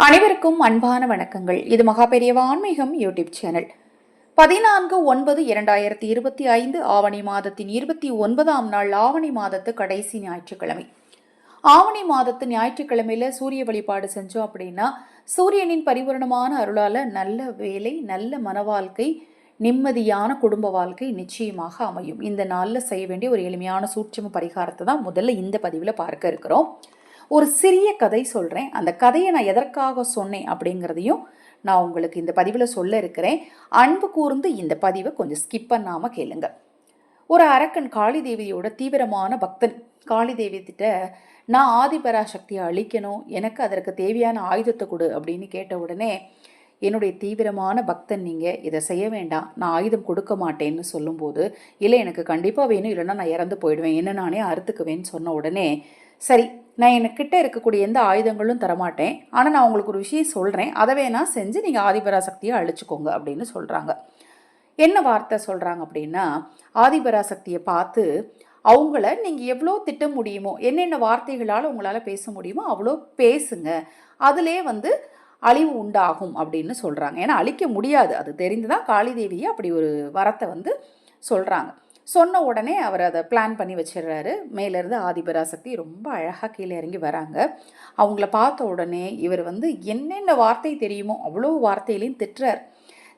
அனைவருக்கும் அன்பான வணக்கங்கள். இது மகாபெரியவா ஆன்மீகம் யூடியூப் சேனல். 14/9/2025 ஆவணி மாதத்தின் 29ஆம் நாள் ஆவணி மாதத்து கடைசி ஞாயிற்றுக்கிழமை. ஆவணி மாதத்து ஞாயிற்றுக்கிழமையில சூரிய வழிபாடு செஞ்சோம் அப்படின்னா சூரியனின் பரிபூரணமான அருளால நல்ல வேலை, நல்ல மன வாழ்க்கை, நிம்மதியான குடும்ப வாழ்க்கை நிச்சயமாக அமையும். இந்த நாளில் செய்ய வேண்டிய ஒரு எளிமையான சூட்சம பரிகாரத்தை தான் முதல்ல இந்த பதிவில் பார்க்க இருக்கிறோம். ஒரு சிறிய கதை சொல்கிறேன். அந்த கதையை நான் எதற்காக சொன்னேன் அப்படிங்கிறதையும் நான் உங்களுக்கு இந்த பதிவில் சொல்ல இருக்கிறேன். அன்பு கூர்ந்து இந்த பதிவை கொஞ்சம் ஸ்கிப் பண்ணாமல் கேளுங்க. ஒரு அரக்கன் காளி தேவியோட தீவிரமான பக்தன். காளி தேவிகிட்ட நான் ஆதிபராசக்தியை அழிக்கணும், எனக்கு அதற்கு தேவையான ஆயுதத்தை கொடு அப்படின்னு கேட்ட உடனே, என்னுடைய தீவிரமான பக்தன் நீங்கள் இதை செய்ய வேண்டாம், நான் ஆயுதம் கொடுக்க மாட்டேன்னு சொல்லும்போது, இல்லை எனக்கு கண்டிப்பாக வேணும், இல்லைன்னா நான் இறந்து போயிடுவேன், என்ன நானே அறுத்துக்குவேன்னு சொன்ன உடனே, சரி நான் என்கிட்ட இருக்கக்கூடிய எந்த ஆயுதங்களும் தரமாட்டேன், ஆனால் நான் உங்களுக்கு ஒரு விஷயம் சொல்கிறேன், அதை வேணா செஞ்சு நீங்கள் ஆதிபராசக்தியை அழிச்சுக்கோங்க அப்படின்னு சொல்கிறாங்க. என்ன வார்த்தை சொல்கிறாங்க அப்படின்னா, ஆதிபராசக்தியை பார்த்து அவங்கள நீங்கள் எவ்வளோ திட்ட முடியுமோ, என்னென்ன வார்த்தைகளால் உங்களால் பேச முடியுமோ அவ்வளோ பேசுங்க, அதிலே அழிவு உண்டாகும் அப்படின்னு சொல்கிறாங்க. ஏன்னா அழிக்க முடியாது, அது தெரிந்துதான் காளி தேவியை அப்படி ஒரு வரத்தை சொல்கிறாங்க. சொன்ன உடனே அவர் அதை பிளான் பண்ணி வச்சிடுறாரு. மேலேருந்து ஆதிபராசக்தி ரொம்ப அழகாக கீழே இறங்கி வராங்க. அவங்கள பார்த்த உடனே இவர் என்னென்ன வார்த்தை தெரியுமோ அவ்வளோ வார்த்தையிலையும் திட்டுறார்.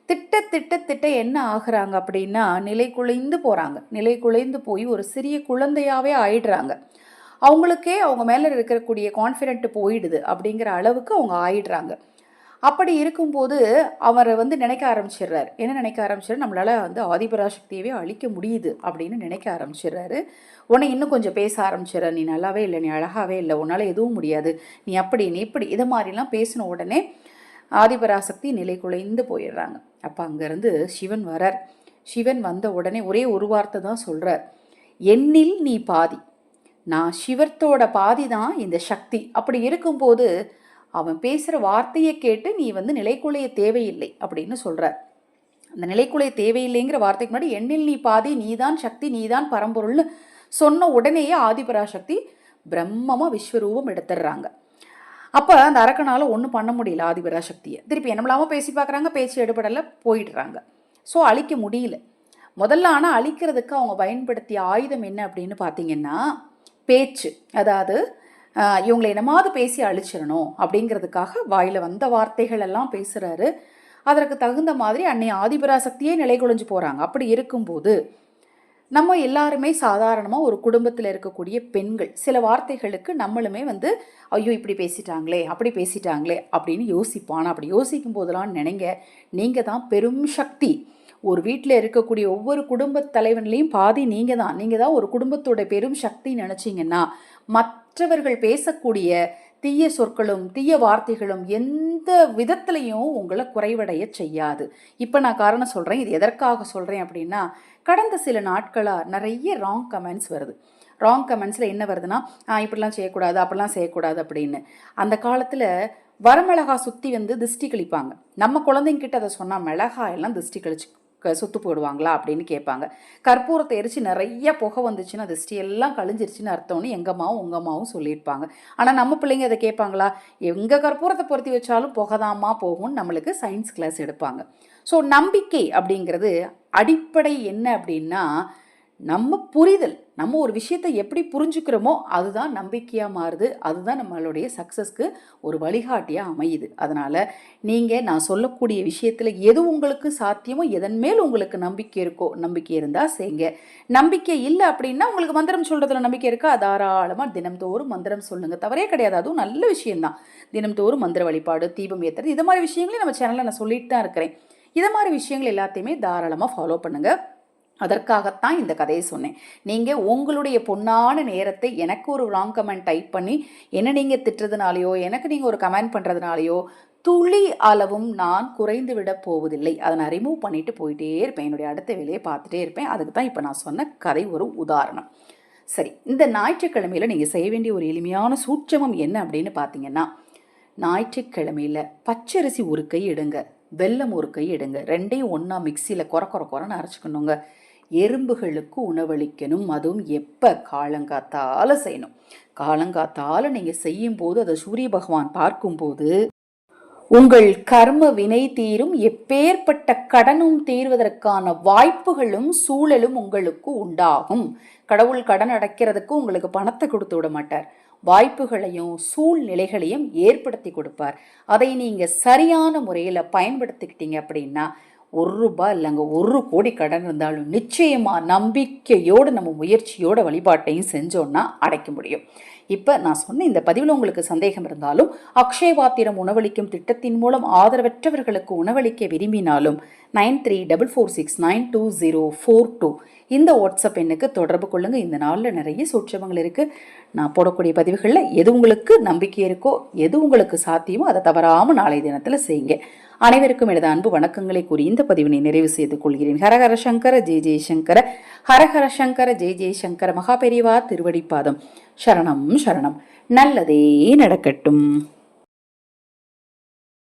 திட்ட திட்ட திட்ட என்ன ஆகுறாங்க அப்படின்னா, நிலை குலைந்து போகிறாங்க. நிலை குலைந்து போய் ஒரு சிறிய குழந்தையாகவே ஆயிடுறாங்க. அவங்களுக்கே அவங்க மேலே இருக்கக்கூடிய கான்ஃபிடென்ட் போயிடுது அப்படிங்கிற அளவுக்கு அவங்க ஆயிடுறாங்க. அப்படி இருக்கும்போது அவர் நினைக்க ஆரம்பிச்சிடுறாரு. என்ன நினைக்க ஆரம்பிச்சிடுறாரு, நம்மளால் ஆதிபராசக்தியவே அழிக்க முடியுது அப்படின்னு நினைக்க ஆரம்பிச்சிடுறாரு. உடனே இன்னும் கொஞ்சம் பேச ஆரம்பிச்சிடுறாரு. நீ நல்லாவே இல்லை, நீ அழகாகவே இல்லை, உன்னால் எதுவும் முடியாது, நீ அப்படி நீ இப்படி, இதை மாதிரிலாம் பேசின உடனே ஆதிபராசக்தி நிலை குலைந்து போயிடுறாங்க. அப்போ அங்கேருந்து சிவன் வரார். சிவன் வந்த உடனே ஒரே ஒரு வார்த்தை தான் சொல்கிறார், என்னில் நீ பாதி, நான் சிவத்தோட பாதி தான் இந்த சக்தி. அப்படி இருக்கும்போது அவன் பேசுகிற வார்த்தையை கேட்டு நீ நிலைக்குலைய தேவையில்லை அப்படின்னு சொல்கிறார். அந்த நிலைக்குலைய தேவையில்லைங்கிற வார்த்தைக்கு முன்னாடி எண்ணில் நீ பாதி, நீதான் சக்தி, நீதான் பரம்பொருள்னு சொன்ன உடனேயே ஆதிபராசக்தி பிரம்மமாக விஸ்வரூபம் எடுத்துடுறாங்க. அப்போ அந்த அரக்கனால் ஒன்றும் பண்ண முடியல ஆதிபராசக்தியை. திருப்பி என்னமில்லாமல் பேசி பார்க்குறாங்க, பேச்சு எடுபடலை, போயிடுறாங்க. ஸோ அழிக்க முடியல. முதல்ல ஆனால் அழிக்கிறதுக்கு அவங்க பயன்படுத்திய ஆயுதம் என்ன அப்படின்னு பார்த்தீங்கன்னா பேச்சு. அதாவது இவங்களை என்னமாவது பேசி அழிச்சிடணும் அப்படிங்கிறதுக்காக வாயில் வந்த வார்த்தைகள் எல்லாம் பேசுகிறாரு. அதற்கு தகுந்த மாதிரி அன்னை ஆதிபராசக்தியே நிலை குலைஞ்சு போகிறாங்க. அப்படி இருக்கும்போது நம்ம எல்லாருமே சாதாரணமாக ஒரு குடும்பத்தில் இருக்கக்கூடிய பெண்கள் சில வார்த்தைகளுக்கு நம்மளுமே ஐயோ இப்படி பேசிட்டாங்களே, அப்படி பேசிட்டாங்களே அப்படின்னு யோசிப்போம். ஆனால் அப்படி யோசிக்கும் போதெல்லாம் நினைங்க, நீங்கள் தான் பெரும் சக்தி. ஒரு வீட்டில் இருக்கக்கூடிய ஒவ்வொரு குடும்ப தலைவன்லையும் பாதி நீங்கள் தான் ஒரு குடும்பத்தோட பெரும் சக்தி நினச்சிங்கன்னா மற்றவர்கள் பேசக்கூடிய தீய சொற்களும் தீய வார்த்தைகளும் எந்த விதத்துலையும் உங்களை குறைவடைய செய்யாது. இப்போ நான் காரணம் சொல்கிறேன். இது எதற்காக சொல்கிறேன் அப்படின்னா, கடந்த சில நாட்களாக நிறைய ராங் கமெண்ட்ஸ் வருது. ராங் கமெண்ட்ஸில் என்ன வருதுன்னா, இப்படிலாம் செய்யக்கூடாது, அப்படிலாம் செய்யக்கூடாது அப்படின்னு. அந்த காலத்தில் வரமிளகா சுற்றி திருஷ்டி கழிப்பாங்க. நம்ம குழந்தைங்கிட்ட அதை சொன்னால் மிளகா எல்லாம் திருஷ்டி கழிச்சு சுத்து போடுவாங்களா அப்படின்னு கேட்பாங்க. கற்பூரத்தை எரிச்சு நிறைய புகை வந்துச்சுன்னா திருஷ்டி எல்லாம் கழிஞ்சிருச்சுன்னு அர்த்தம்னு எங்கம்மாவும் உங்கம்மாவும் சொல்லியிருப்பாங்க. ஆனால் நம்ம பிள்ளைங்க அதை கேட்பாங்களா? எங்கள் கற்பூரத்தை பொருத்தி வச்சாலும் புகைதாம்மா போகும்னு நம்மளுக்கு சயின்ஸ் கிளாஸ் எடுப்பாங்க. ஸோ நம்பிக்கை அப்படிங்கிறது அடிப்படை என்ன அப்படின்னா, நம்ம புரிதல், நம்ம ஒரு விஷயத்தை எப்படி புரிஞ்சுக்கிறோமோ அதுதான் நம்பிக்கையாக மாறுது. அதுதான் நம்மளுடைய சக்ஸஸ்க்கு ஒரு வழிகாட்டியாக அமையுது. அதனால் நீங்கள் நான் சொல்லக்கூடிய விஷயத்தில் எது உங்களுக்கு சாத்தியமோ, எதன் மேல் உங்களுக்கு நம்பிக்கை இருக்கோ, நம்பிக்கை இருந்தால் செய்யுங்க. நம்பிக்கை இல்லை அப்படின்னா உங்களுக்கு மந்திரம் சொல்கிறதுல நம்பிக்கை இருக்கா, தாராளமாக தினம்தோறும் மந்திரம் சொல்லுங்கள், தவறே கிடையாது. அதுவும் நல்ல விஷயம்தான். தினம்தோறும் மந்திர வழிபாடு, தீபம் ஏற்றுறது, இது மாதிரி விஷயங்களையும் நம்ம சேனலில் நான் சொல்லிட்டு தான் இருக்கிறேன். இது மாதிரி விஷயங்கள் எல்லாத்தையுமே தாராளமாக ஃபாலோ பண்ணுங்கள். அதற்காகத்தான் இந்த கதையை சொன்னேன். நீங்கள் உங்களுடைய பொன்னான நேரத்தை எனக்கு ஒரு ராங் கமெண்ட் டைப் பண்ணி என்ன நீங்கள் திட்டுறதுனாலையோ, எனக்கு நீங்கள் ஒரு கமெண்ட் பண்ணுறதுனாலையோ துளி அளவும் நான் குறைந்து விட போவதில்லை. அதை நான் ரிமூவ் பண்ணிட்டு போயிட்டே இருப்பேன். என்னுடைய அடுத்த வேலையை பார்த்துட்டே இருப்பேன். அதுக்கு தான் இப்போ நான் சொன்ன கதை ஒரு உதாரணம். சரி, இந்த ஞாயிற்றுக்கிழமையில் நீங்கள் செய்ய வேண்டிய ஒரு எளிமையான சூட்சமம் என்ன அப்படின்னு பார்த்தீங்கன்னா, ஞாயிற்றுக்கிழமையில் பச்சரிசி ஒரு கை எடுங்க, வெல்லம் ஒரு கை எடுங்க, ரெண்டையும் ஒன்றா மிக்சியில் குறன்னு அரைச்சிக்கணுங்க. எறும்புகளுக்கு உணவளிக்கணும். அதுவும் எப்போ? காலங்காத்தால செய்யணும். காலங்காத்தால நீங்கள் செய்யும்போது அதை சூரிய பகவான் பார்க்கும்போது உங்கள் கர்ம வினை தீரும், எப்பேற்பட்ட கடனும் தீர்வதற்கான வாய்ப்புகளும் சூழலும் உங்களுக்கு உண்டாகும். கடவுள் கடன் அடைக்கிறதுக்கு உங்களுக்கு பணத்தை கொடுத்து விட மாட்டார், வாய்ப்புகளையும் சூழ்நிலைகளையும் ஏற்படுத்தி கொடுப்பார். அதை நீங்க சரியான முறையில் பயன்படுத்திக்கிட்டீங்க அப்படின்னா ₹1 இல்லைங்க, 1 கோடி கடன் இருந்தாலும் நிச்சயமா நம்பிக்கையோடு நம்ம முயற்சியோட வழிபாட்டையும் செஞ்சோன்னா அடைக்க முடியும். இப்போ நான் சொன்ன இந்த பதிவில் உங்களுக்கு சந்தேகம் இருந்தாலும், அக்ஷயபாத்திரம் உணவளிக்கும் திட்டத்தின் மூலம் ஆதரவற்றவர்களுக்கு உணவளிக்க விரும்பினாலும் 9366922042 இந்த வாட்ஸ்அப் எண்ணுக்கு தொடர்பு கொள்ளுங்க. இந்த நாளில் நிறைய சூட்சமங்கள் இருக்குது. நான் போடக்கூடிய பதிவுகளில் எது உங்களுக்கு நம்பிக்கை இருக்கோ, எது உங்களுக்கு சாத்தியமோ அதை தவறாமல் நாளை தினத்தில் செய்யுங்க. அனைவருக்கும் எனது அன்பு வணக்கங்களை கூறி இந்த பதிவினை நிறைவு செய்து கொள்கிறேன். ஹரஹர சங்கர ஜெய ஜெயசங்கர, ஹரஹர சங்கர ஜெய ஜெயசங்கர. மகாபெரிவா திருவடிப்பாதம் சரணம் சரணம். நல்லதே நடக்கட்டும்.